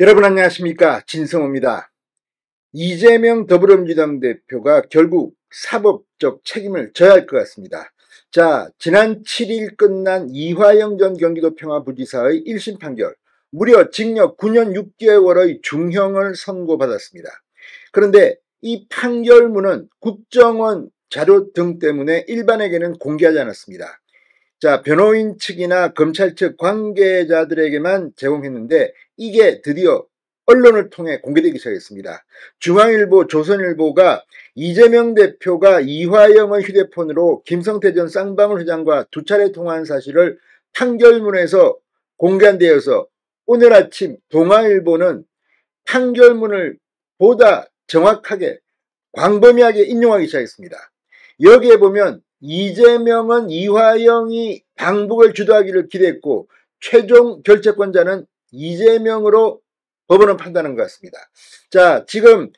여러분 안녕하십니까, 진성호입니다. 이재명 더불어민주당 대표가 결국 사법적 책임을 져야 할 것 같습니다. 자, 지난 7일 끝난 이화영 전 경기도평화부지사의 1심 판결, 무려 징역 9년 6개월의 중형을 선고받았습니다. 그런데 이 판결문은 국정원 자료 등 때문에 일반에게는 공개하지 않았습니다. 자, 변호인 측이나 검찰 측 관계자들에게만 제공했는데 이게 드디어 언론을 통해 공개되기 시작했습니다. 중앙일보, 조선일보가 이재명 대표가 이화영의 휴대폰으로 김성태 전 쌍방울 회장과 두 차례 통화한 사실을 판결문에서 공개한 데 이어서 오늘 아침 동아일보는 판결문을 보다 정확하게 광범위하게 인용하기 시작했습니다. 여기에 보면 이재명은 이화영이 방북을 주도하기를 기대했고 최종 결재권자는 이재명으로 법원은 판단한 것 같습니다. 자, 지금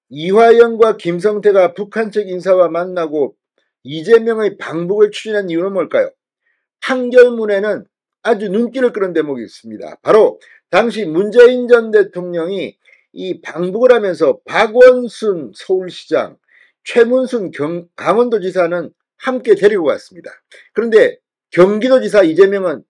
이화영과 김성태가 북한 측 인사와 만나고 이재명의 방북을 추진한 이유는 뭘까요? 판결문에는 아주 눈길을 끄는 대목이 있습니다. 바로 당시 문재인 전 대통령이 이 방북을 하면서 박원순 서울시장, 최문순 강원도지사는 함께 데리고 갔습니다. 그런데 경기도지사 이재명은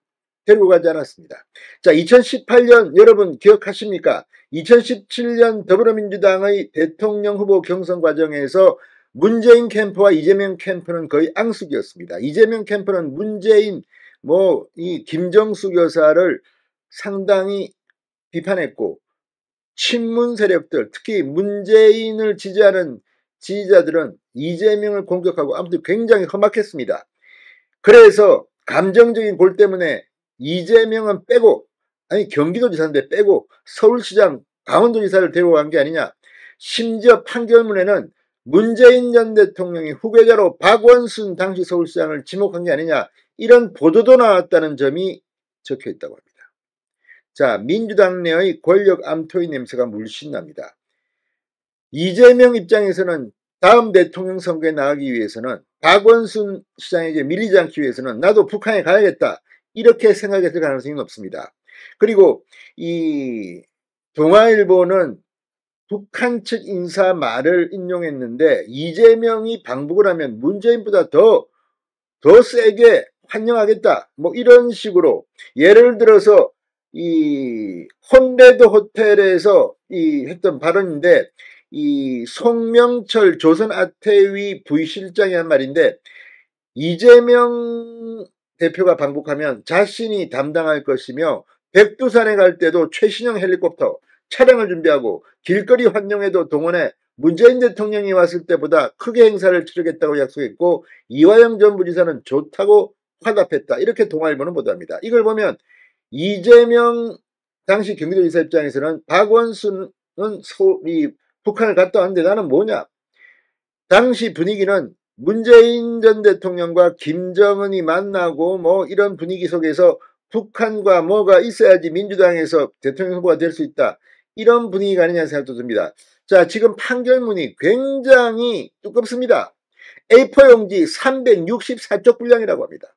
데리고 가지 않았습니다. 자, 2018년 여러분 기억하십니까? 2017년 더불어민주당의 대통령 후보 경선 과정에서 문재인 캠프와 이재명 캠프는 거의 앙숙이었습니다. 이재명 캠프는 문재인 이 김정숙 여사를 상당히 비판했고 친문 세력들, 특히 문재인을 지지하는 지지자들은 이재명을 공격하고 아무튼 굉장히 험악했습니다. 그래서 감정적인 골 때문에 이재명은 빼고, 아니 경기도지사인데 빼고 서울시장, 강원도지사를 데리고 간 게 아니냐. 심지어 판결문에는 문재인 전 대통령이 후계자로 박원순 당시 서울시장을 지목한 게 아니냐, 이런 보도도 나왔다는 점이 적혀 있다고 합니다. 자, 민주당 내의 권력 암투의 냄새가 물씬 납니다. 이재명 입장에서는 다음 대통령 선거에 나가기 위해서는 박원순 시장에게 밀리지 않기 위해서는 나도 북한에 가야겠다, 이렇게 생각했을 가능성이 높습니다. 그리고 이 동아일보는 북한 측 인사 말을 인용했는데 이재명이 방북을 하면 문재인보다 더 세게 환영하겠다, 이런 식으로, 예를 들어서 이 콘레드 호텔에서 했던 발언인데, 이 송명철 조선아태위 부실장이 한 말인데, 이재명 대표가 방북하면 자신이 담당할 것이며 백두산에 갈 때도 최신형 헬리콥터 차량을 준비하고 길거리 환영회도 동원해 문재인 대통령이 왔을 때보다 크게 행사를 치르겠다고 약속했고 이화영 전 부지사는 좋다고 화답했다, 이렇게 동아일보는 보도합니다. 이걸 보면 이재명 당시 경기도지사 입장에서는 박원순은 북한을 갔다 왔는데 나는 뭐냐. 당시 분위기는 문재인 전 대통령과 김정은이 만나고 이런 분위기 속에서 북한과 뭐가 있어야지 민주당에서 대통령 후보가 될 수 있다, 이런 분위기가 아니냐는 생각도 듭니다. 자, 지금 판결문이 굉장히 두껍습니다. A4 용지 364쪽 분량이라고 합니다.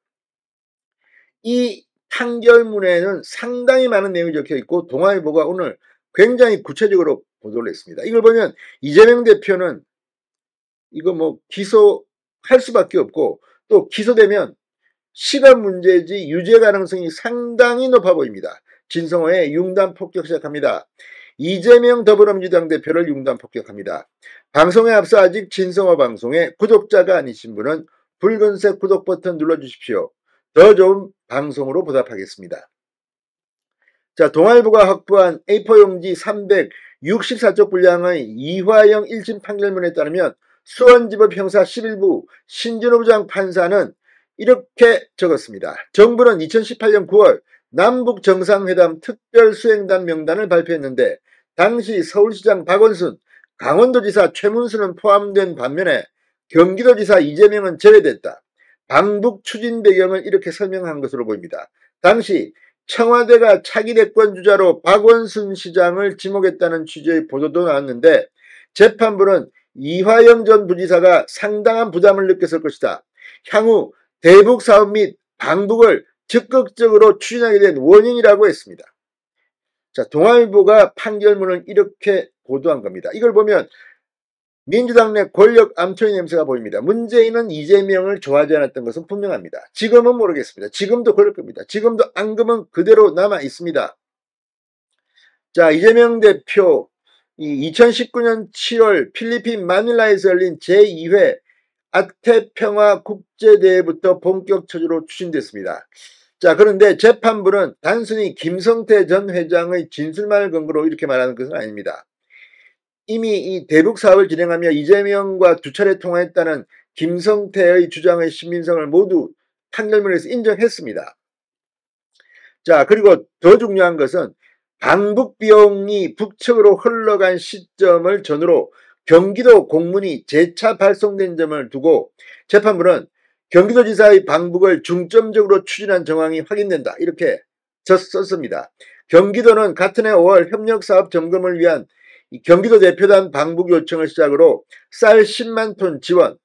이 판결문에는 상당히 많은 내용이 적혀 있고 동아일보가 오늘 굉장히 구체적으로 보도를 했습니다. 이걸 보면 이재명 대표는 이거 기소할 수밖에 없고, 또 기소되면 시간 문제지 유죄 가능성이 상당히 높아 보입니다. 진성호의 융단 폭격 시작합니다. 이재명 더불어민주당 대표를 융단 폭격합니다. 방송에 앞서 아직 진성호 방송에 구독자가 아니신 분은 붉은색 구독 버튼 눌러주십시오. 더 좋은 방송으로 보답하겠습니다. 자, 동아일보가 확보한 A4 용지 364쪽 분량의 이화영 1심 판결문에 따르면 수원지법 형사 11부 신진호 부장 판사는 이렇게 적었습니다. 정부는 2018년 9월 남북 정상회담 특별수행단 명단을 발표했는데 당시 서울시장 박원순, 강원도지사 최문순은 포함된 반면에 경기도지사 이재명은 제외됐다. 방북 추진 배경을 이렇게 설명한 것으로 보입니다. 당시 청와대가 차기 대권 주자로 박원순 시장을 지목했다는 취지의 보도도 나왔는데 재판부는 이화영 전 부지사가 상당한 부담을 느꼈을 것이다. 향후 대북 사업 및 방북을 적극적으로 추진하게 된 원인이라고 했습니다. 자, 동아일보가 판결문을 이렇게 보도한 겁니다. 이걸 보면 민주당 내 권력 암초의 냄새가 보입니다. 문재인은 이재명을 좋아하지 않았던 것은 분명합니다. 지금은 모르겠습니다. 지금도 그럴 겁니다. 지금도 앙금은 그대로 남아 있습니다. 자, 이재명 대표 2019년 7월 필리핀 마닐라에서 열린 제2회 아태평화 국제대회부터 본격 처리로 추진됐습니다. 자, 그런데 재판부는 단순히 김성태 전 회장의 진술만을 근거로 이렇게 말하는 것은 아닙니다. 이미 이 대북 사업을 진행하며 이재명과 두 차례 통화했다는 김성태의 주장의 신빙성을 모두 판결문에서 인정했습니다. 자, 그리고 더 중요한 것은 방북 비용이 북측으로 흘러간 시점을 전후로 경기도 공문이 재차 발송된 점을 두고 재판부는 경기도지사의 방북을 중점적으로 추진한 정황이 확인된다. 이렇게 썼습니다. 경기도는 같은 해 5월 협력사업 점검을 위한 경기도 대표단 방북 요청을 시작으로 쌀 10만 톤 지원,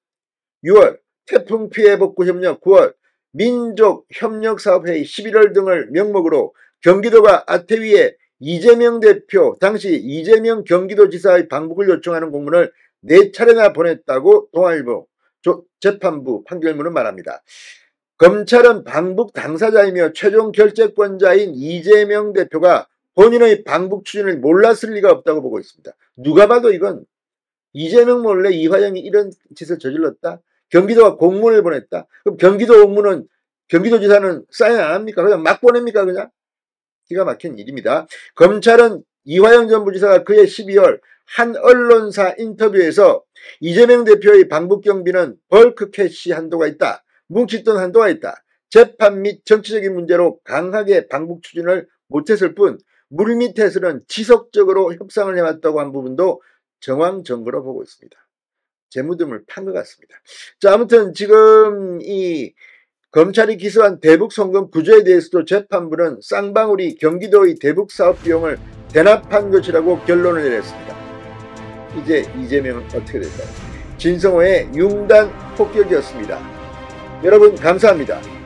6월 태풍 피해 복구 협력, 9월 민족협력사업회의 11월 등을 명목으로 경기도가 아태위에 이재명 대표, 당시 이재명 경기도지사의 방북을 요청하는 공문을 4차례나 보냈다고 동아일보 재판부 판결문은 말합니다. 검찰은 방북 당사자이며 최종 결재권자인 이재명 대표가 본인의 방북 추진을 몰랐을 리가 없다고 보고 있습니다. 누가 봐도 이건 이재명 몰래 이화영이 이런 짓을 저질렀다? 경기도가 공문을 보냈다? 그럼 경기도 공문은 경기도지사는 사인 안 합니까? 그냥 막 보냅니까? 그냥? 기가 막힌 일입니다. 검찰은 이화영 전 부지사가 그해 12월 한 언론사 인터뷰에서 이재명 대표의 방북 경비는 벌크 캐시 한도가 있다. 뭉칫돈 한도가 있다. 재판 및 정치적인 문제로 강하게 방북 추진을 못했을 뿐 물밑에서는 지속적으로 협상을 해왔다고 한 부분도 정황 증거로 보고 있습니다. 재무듬을 판 것 같습니다. 자, 아무튼 지금 이 검찰이 기소한 대북 송금 구조에 대해서도 재판부는 쌍방울이 경기도의 대북 사업 비용을 대납한 것이라고 결론을 내렸습니다. 이제 이재명은 어떻게 될까요? 진성호의 융단 폭격이었습니다. 여러분 감사합니다.